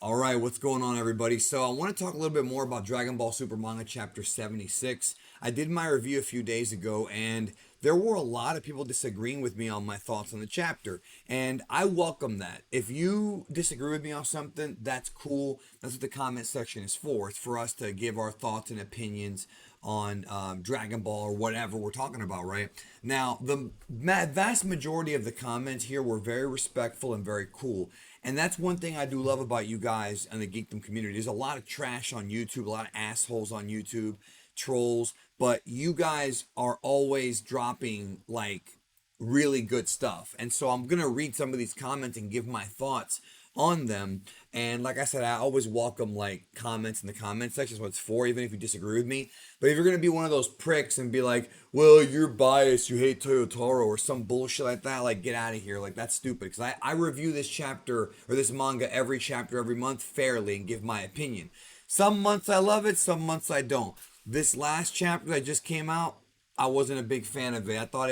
All right, what's going on, everybody? So, I want to talk a little bit more about Dragon Ball Super Manga Chapter 76. I did my review a few days ago, and there were a lot of people disagreeing with me on my thoughts on the chapter. And I welcome that. If you disagree with me on something, that's cool. That's what the comment section is for. It's for us to give our thoughts and opinions on Dragon Ball or whatever we're talking about, right? Now, the vast majority of the comments here were very respectful and very cool. And that's one thing I do love about you guys and the geekdom community. There's a lot of trash on YouTube, a lot of assholes on YouTube, trolls, but you guys are always dropping like really good stuff. And so I'm going to read some of these comments and give my thoughts on them. And like I said, I always welcome like comments in the comment section. That's what it's for, even if you disagree with me. But if you're gonna be one of those pricks and be like, "Well, you're biased, you hate Toyotaro," or some bullshit like that, like get out of here. Like that's stupid. Because I review this chapter or this manga every chapter every month fairly and give my opinion. Some months I love it, some months I don't. This last chapter that just came out, I wasn't a big fan of it. I thought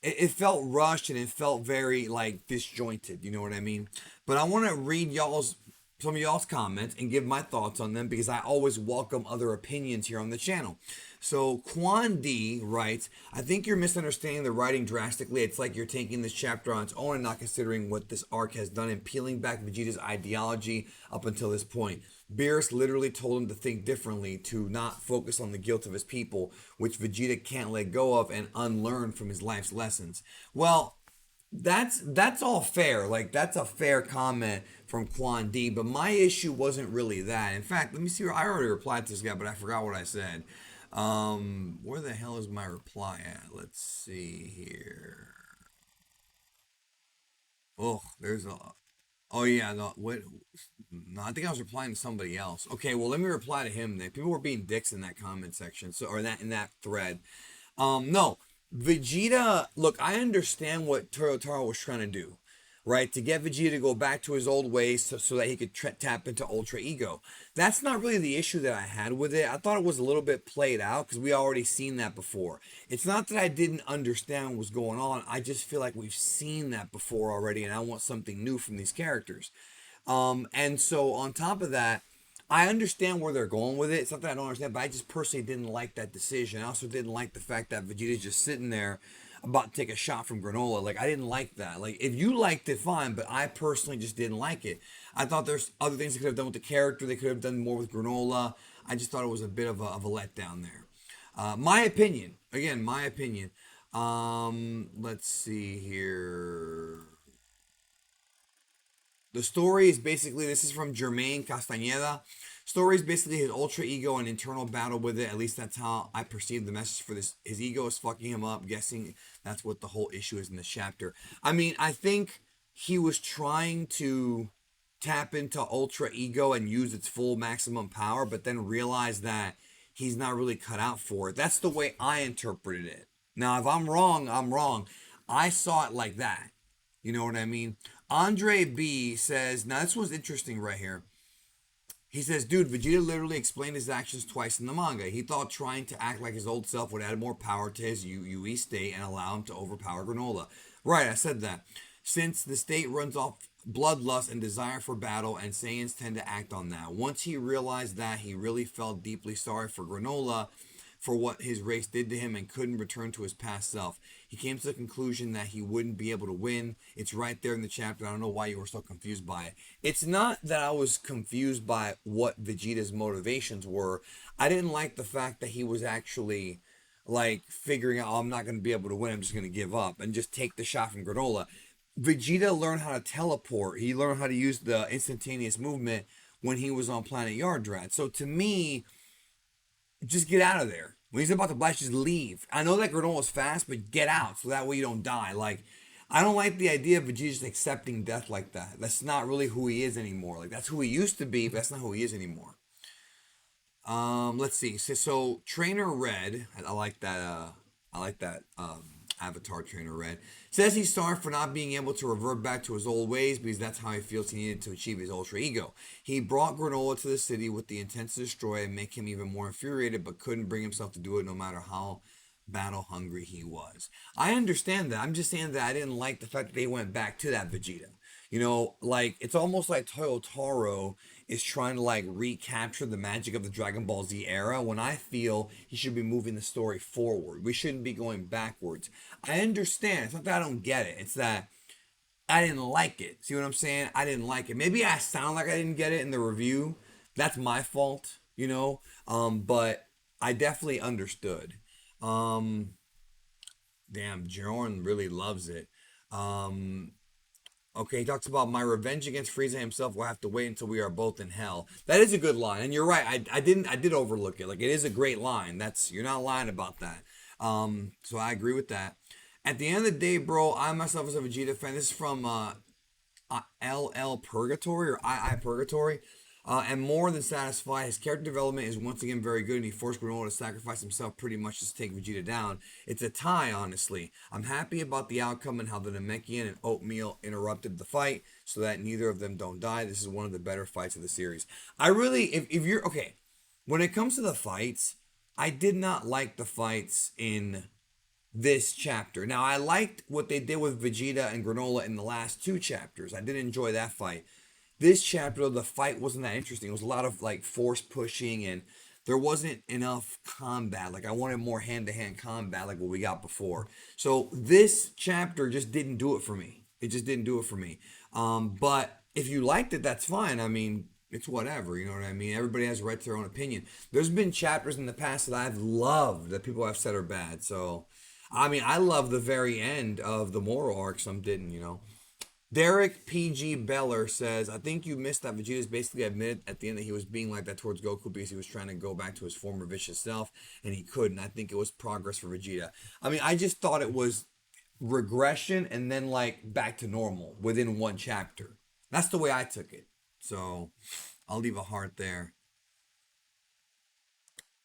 it felt rushed and it felt very like disjointed, you know what I mean? But I want to read y'all's some of y'all's comments and give my thoughts on them because I always welcome other opinions here on the channel. So Quan D writes, I think you're misunderstanding the writing drastically. It's like you're taking this chapter on its own and not considering what this arc has done in peeling back Vegeta's ideology up until this point. Beerus literally told him to think differently, to not focus on the guilt of his people, which Vegeta can't let go of and unlearn from his life's lessons. Well, that's all fair. Like that's a fair comment from Quan D. But my issue wasn't really that. In fact, let me see. I already replied to this guy, but I forgot what I said. Where the hell is my reply at? Let's see here. Oh, there's a. Oh yeah, no. What? No, I think I was replying to somebody else. Okay, well let me reply to him then. People were being dicks in that comment section, so or in that thread. No, Vegeta. Look, I understand what Toyotaro was trying to do, right? To get Vegeta to go back to his old ways, so that he could tap into Ultra Ego. That's not really the issue that I had with it. I thought it was a little bit played out because we already seen that before. It's not that I didn't understand what was going on. I just feel like we've seen that before already, and I want something new from these characters. And so on top of that, I understand where they're going with it. It's not that I don't understand, but I just personally didn't like that decision. I also didn't like the fact that Vegeta's just sitting there about to take a shot from Granola. Like I didn't like that. Like if you liked it, fine, but I personally just didn't like it. I thought there's other things they could have done with the character. They could have done more with Granola. I just thought it was a bit of a letdown there. My opinion. Again, my opinion. Let's see here. The story is basically, this is from Germain Castañeda. Story is basically his ultra ego and internal battle with it. At least that's how I perceive the message for this. His ego is fucking him up. Guessing that's what the whole issue is in this chapter. I mean, I think he was trying to tap into ultra ego and use its full maximum power, but then realize that he's not really cut out for it. That's the way I interpreted it. Now, if I'm wrong, I'm wrong. I saw it like that. You know what I mean? Andre B says, now this was interesting right here. He says, dude, Vegeta literally explained his actions twice in the manga. He thought trying to act like his old self would add more power to his UE state and allow him to overpower Granola. Right, I said that. Since the state runs off bloodlust and desire for battle, and Saiyans tend to act on that. Once he realized that, he really felt deeply sorry for Granola for what his race did to him and couldn't return to his past self. He came to the conclusion that he wouldn't be able to win. It's right there in the chapter. I don't know why you were so confused by it. It's not that I was confused by what Vegeta's motivations were. I didn't like the fact that he was actually like figuring out, oh, I'm not going to be able to win. I'm just going to give up and just take the shot from Granola. Vegeta learned how to teleport. He learned how to use the instantaneous movement when he was on planet Yardrat. So to me, just get out of there. When he's about to blast, just leave. I know that Granola's fast, but get out so that way you don't die. Like, I don't like the idea of Vegeta just accepting death like that. That's not really who he is anymore. Like, that's who he used to be, but that's not who he is anymore. Let's see. So Trainer Red, I like that. I like that. Avatar Trainer Red says he's sorry for not being able to revert back to his old ways because that's how he feels he needed to achieve his ultra ego. He brought Granola to the city with the intent to destroy and make him even more infuriated, but couldn't bring himself to do it no matter how battle hungry he was. I understand that. I'm just saying that I didn't like the fact that they went back to that Vegeta. Like it's almost like Toyotaro is trying to like recapture the magic of the Dragon Ball Z era when I feel he should be moving the story forward. We shouldn't be going backwards. I understand. It's not that I don't get it. It's that I didn't like it. See what I'm saying? I didn't like it. Maybe I sound like I didn't get it in the review. That's my fault. But I definitely understood. Um, Damn, Jorn really loves it. Um, Okay, he talks about my revenge against Frieza himself will have to wait until we are both in hell. That is a good line, and you're right. I did overlook it. Like it is a great line. That's you're not lying about that. So I agree with that. At the end of the day, bro, I myself as a Vegeta fan. This is from LL Purgatory or I Purgatory. And more than satisfied, his character development is once again very good, and he forced Granola to sacrifice himself pretty much to take Vegeta down. It's a tie, honestly. I'm happy about the outcome and how the Namekian and Oatmeal interrupted the fight so that neither of them don't die. This is one of the better fights of the series. I really, if you're, okay, when it comes to the fights, I did not like the fights in this chapter. Now, I liked what they did with Vegeta and Granola in the last two chapters. I did enjoy that fight. This chapter, the fight wasn't that interesting. It was a lot of like force pushing, and there wasn't enough combat. Like I wanted more hand to hand combat, like what we got before. So this chapter just didn't do it for me. It just didn't do it for me. But if you liked it, that's fine. I mean, it's whatever. You know what I mean? Everybody has a right to their own opinion. There's been chapters in the past that I've loved that people have said are bad. So, I mean, I love the very end of the moral arc. Some didn't. Derek PG Beller says, I think you missed that Vegeta's basically admitted at the end that he was being like that towards Goku because he was trying to go back to his former vicious self and he couldn't. I think it was progress for Vegeta. I mean, I just thought it was regression and then like back to normal within one chapter. That's the way I took it. So I'll leave a heart there.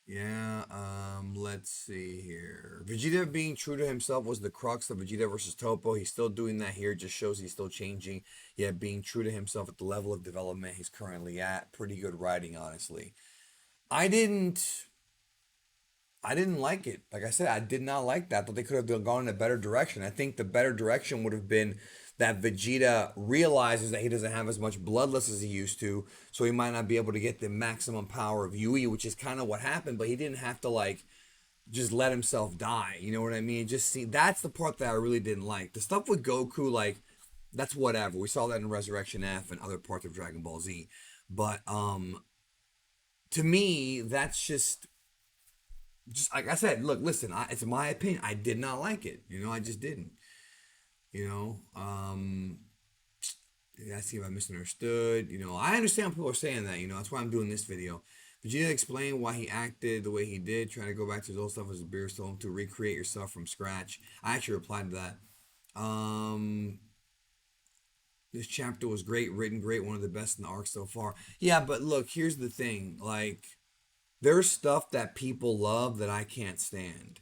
Yeah, let's see here. Vegeta being true to himself was the crux of Vegeta versus Topo. He's still doing that here, just shows he's still changing, yet being true to himself at the level of development he's currently at. Pretty good writing, honestly. I didn't I didn't like it. Like I said, I did not like that. I thought they could have gone in a better direction. I think the better direction would have been that Vegeta realizes that he doesn't have as much bloodlust as he used to, so he might not be able to get the maximum power of Yui, which is kind of what happened. But he didn't have to like just let himself die. You know what I mean? Just see that's the part that I really didn't like. The stuff with Goku, like that's whatever. We saw that in Resurrection F and other parts of Dragon Ball Z. But to me, that's just like I said. Look, listen. It's my opinion. I did not like it. I just didn't. You know, I see if I misunderstood. I understand people are saying that. That's why I'm doing this video. Vegeta explained why he acted the way he did, trying to go back to his old stuff as a beer stone to recreate yourself from scratch. I actually replied to that. This chapter was great, written great, one of the best in the arc so far. Yeah, but look, here's the thing. Like, there's stuff that people love that I can't stand.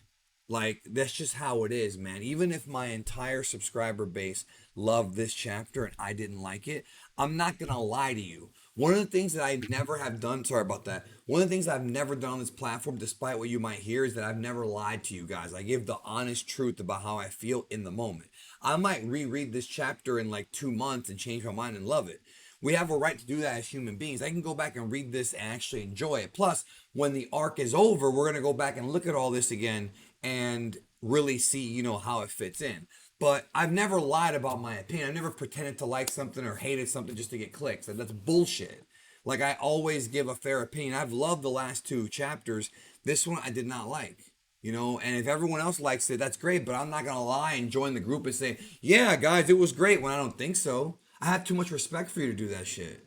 Like, that's just how it is, man. Even if my entire subscriber base loved this chapter and I didn't like it, I'm not gonna lie to you. One of the things that I never have done, sorry about that. One of the things I've never done on this platform, despite what you might hear, is that I've never lied to you guys. I give the honest truth about how I feel in the moment. I might reread this chapter in like 2 months and change my mind and love it. We have a right to do that as human beings. I can go back and read this and actually enjoy it. Plus, when the arc is over, we're going to go back and look at all this again and really see, how it fits in. But I've never lied about my opinion. I've never pretended to like something or hated something just to get clicks. That's bullshit. Like, I always give a fair opinion. I've loved the last two chapters. This one I did not like. And if everyone else likes it, that's great. But I'm not going to lie and join the group and say, yeah, guys, it was great when I don't think so. I have too much respect for you to do that shit.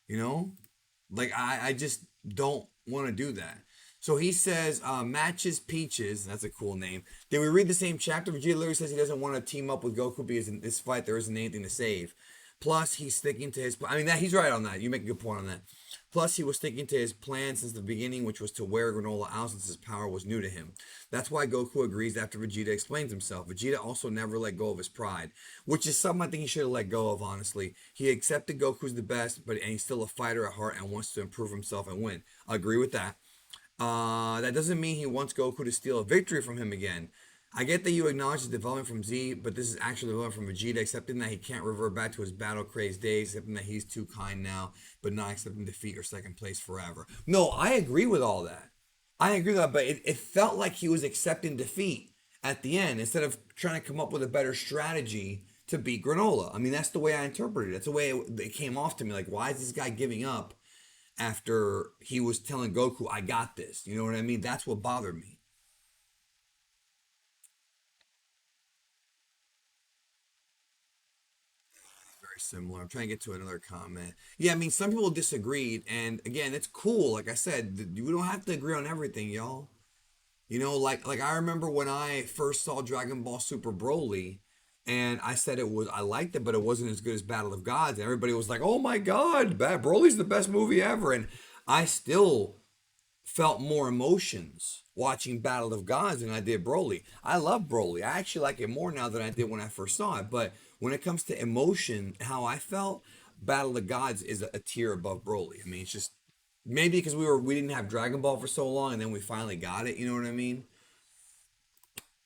You know? Like, I just don't want to do that. So he says, Matches Peaches, that's a cool name. Did we read the same chapter? Vegeta literally says he doesn't want to team up with Goku because in this fight there isn't anything to save. Plus, he's sticking to his... he's right on that. You make a good point on that. Plus, he was sticking to his plan since the beginning, which was to wear Granola out since his power was new to him. That's why Goku agrees after Vegeta explains himself. Vegeta also never let go of his pride, which is something I think he should have let go of, honestly. He accepted Goku's the best, and he's still a fighter at heart and wants to improve himself and win. I agree with that. That doesn't mean he wants Goku to steal a victory from him again. I get that you acknowledge the development from Z, but this is actually development from Vegeta, accepting that he can't revert back to his battle crazed days, accepting that he's too kind now, but not accepting defeat or second place forever. No, I agree with all that. I agree with that, but it felt like he was accepting defeat at the end instead of trying to come up with a better strategy to beat Granola. I mean, that's the way I interpreted it. That's the way it came off to me. Like, why is this guy giving up after he was telling Goku, I got this? You know what I mean? That's what bothered me. Very similar. I'm trying to get to another comment. Yeah, I mean, some people disagreed, and again, it's cool. Like I said, we don't have to agree on everything, y'all. You know, like I remember when I first saw Dragon Ball Super Broly, and I said I liked it, but it wasn't as good as Battle of Gods. And everybody was like, "Oh my God, Broly's the best movie ever." And I still felt more emotions watching Battle of Gods than I did Broly. I love Broly. I actually like it more now than I did when I first saw it. But when it comes to emotion, how I felt, Battle of Gods is a tier above Broly. I mean, it's just maybe because we didn't have Dragon Ball for so long, and then we finally got it. You know what I mean?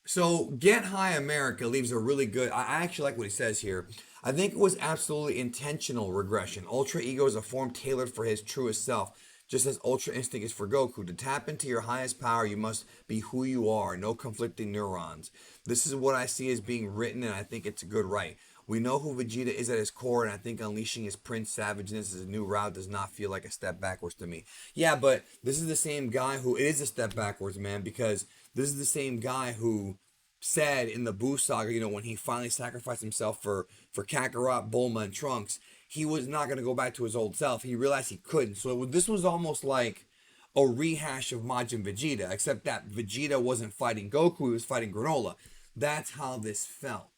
So Get High America leaves a really good. I actually like what he says here. I think it was absolutely intentional regression. Ultra Ego is a form tailored for his truest self, just as Ultra Instinct is for Goku. To tap into your highest power, you must be who you are, no conflicting neurons. This is what I see as being written, and I think it's a good right. We know who Vegeta is at his core, and I think unleashing his Prince Savageness as a new route does not feel like a step backwards to me. Yeah, but this is the same guy who it is a step backwards, man, because this is the same guy who said in the Boo saga, you know, when he finally sacrificed himself for Kakarot, Bulma, and Trunks, he was not going to go back to his old self. He realized he couldn't. So this was almost like a rehash of Majin Vegeta, except that Vegeta wasn't fighting Goku, he was fighting Granola. That's how this felt.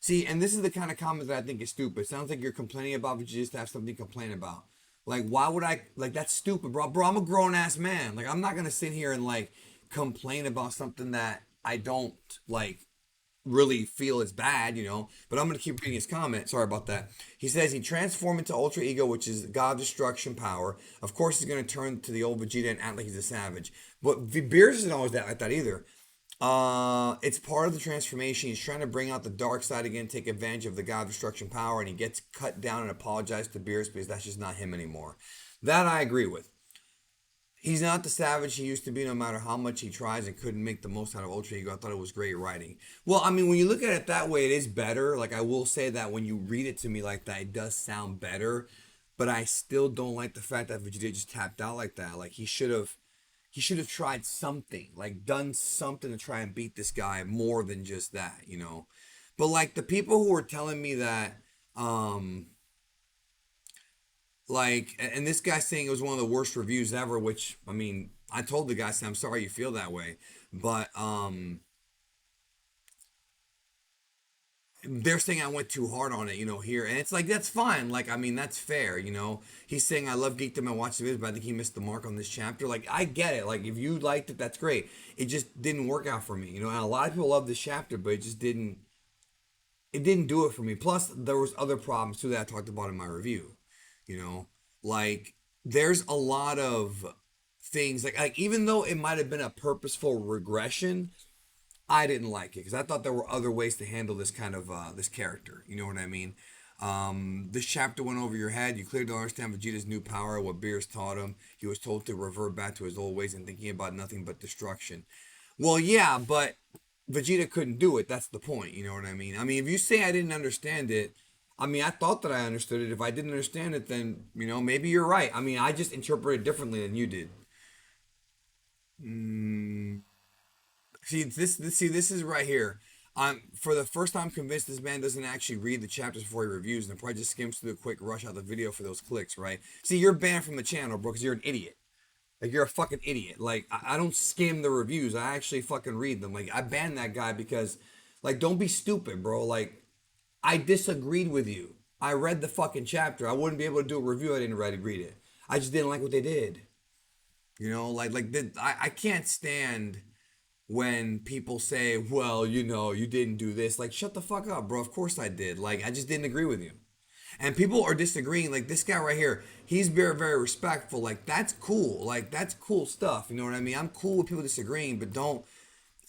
See, and this is the kind of comment that I think is stupid. It sounds like you're complaining about Vegeta to have something to complain about. Like, why would I, like, that's stupid, bro. Bro, I'm a grown ass man. Like, I'm not going to sit here and, like, complain about something that I don't, like, really feel is bad, you know. But I'm gonna keep reading his comment. Sorry about that. He says he transformed into Ultra Ego, which is God of Destruction power. Of course, he's gonna turn to the old Vegeta and act like he's a savage. But Beerus isn't always that like that either. It's part of the transformation. He's trying to bring out the dark side again, take advantage of the God of Destruction power, and he gets cut down and apologizes to Beerus because that's just not him anymore. That I agree with. He's not the savage he used to be, no matter how much he tries and couldn't make the most out of Ultra Ego. I thought it was great writing. Well, I mean, when you look at it that way, it is better. Like, I will say that when you read it to me like that, it does sound better. But I still don't like the fact that Vegeta just tapped out like that. Like, he should have tried something, like done something to try and beat this guy more than just that, you know. But like the people who were telling me that, um, like, and this guy saying it was one of the worst reviews ever, which I mean, I told the guy, "Said, I'm sorry you feel that way," but they're saying I went too hard on it, you know, here, and it's like that's fine. Like, I mean, that's fair, you know. He's saying I love geekdom and watch the videos, but I think he missed the mark on this chapter. Like, I get it. Like, if you liked it, that's great. It just didn't work out for me, you know. And a lot of people love this chapter, but it just didn't. It didn't do it for me. Plus, there was other problems too that I talked about in my review. You know, like there's a lot of things like even though it might have been a purposeful regression, I didn't like it because I thought there were other ways to handle this kind of this character. You know what I mean? This chapter went over your head. You clearly don't understand Vegeta's new power, what Beerus taught him. He was told to revert back to his old ways and thinking about nothing but destruction. Well, yeah, but Vegeta couldn't do it. That's the point. You know what I mean? I mean, if you say I didn't understand it, I mean, I thought that I understood it. If I didn't understand it, then maybe you're right. I mean, I just interpreted it differently than you did. Mm, this is right here. I'm for the first time convinced this man doesn't actually read the chapters before he reviews and probably just skims through the quick rush out the video for those clicks, right? See, you're banned from the channel, bro, because you're an idiot. Like you're a fucking idiot. Like I don't skim the reviews. I actually fucking read them. Like I banned that guy because, like, don't be stupid, bro. Like I disagreed with you. I read the fucking chapter. I wouldn't be able to do a review. I didn't read it. I just didn't like what they did. I can't stand when people say, well, you didn't do this. Like, shut the fuck up, bro. Of course I did. Like, I just didn't agree with you. And people are disagreeing. Like, this guy right here, he's very, very respectful. Like, that's cool. Like, that's cool stuff. You know what I mean? I'm cool with people disagreeing, but don't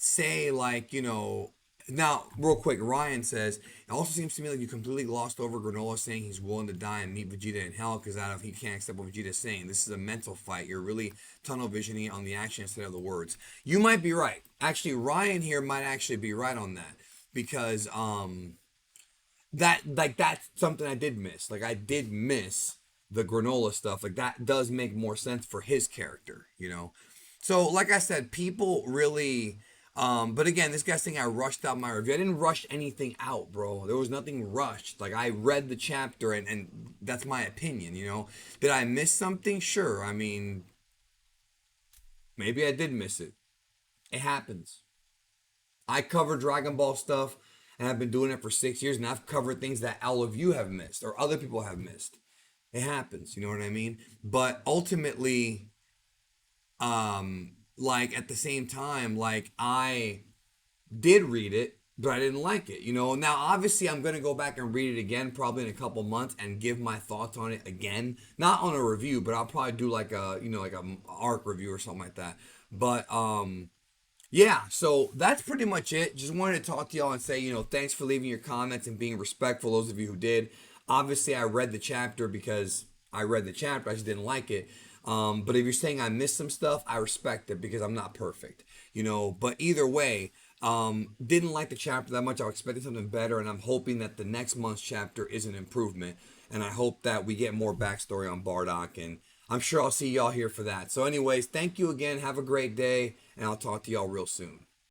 say like, now real quick, Ryan says it also seems to me like you completely glossed over Granola saying he's willing to die and meet Vegeta in hell because out of he can't accept what Vegeta's saying. This is a mental fight. You're really tunnel visioning on the action instead of the words. You might be right. Actually, Ryan here might actually be right on that because that's something I did miss. Like I did miss the granola stuff. Like that does make more sense for his character. So like I said, people really but again, this guy's saying I rushed out my review. I didn't rush anything out, bro. There was nothing rushed. Like I read the chapter and that's my opinion. Did I miss something? Sure. I mean, maybe I did miss it. It happens. I cover Dragon Ball stuff and I've been doing it for 6 years and I've covered things that all of you have missed or other people have missed. It happens, you know what I mean? But ultimately, like at the same time, like I did read it, but I didn't like it. Now obviously I'm gonna go back and read it again probably in a couple months and give my thoughts on it again. Not on a review, but I'll probably do like a arc review or something like that. But yeah, so that's pretty much it. Just wanted to talk to y'all and say, thanks for leaving your comments and being respectful, those of you who did. Obviously, I read the chapter because I read the chapter. I just didn't like it. But if you're saying I missed some stuff, I respect it because I'm not perfect. But either way, didn't like the chapter that much. I was expecting something better, and I'm hoping that the next month's chapter is an improvement. And I hope that we get more backstory on Bardock, and I'm sure I'll see y'all here for that. So anyways, thank you again. Have a great day, and I'll talk to y'all real soon.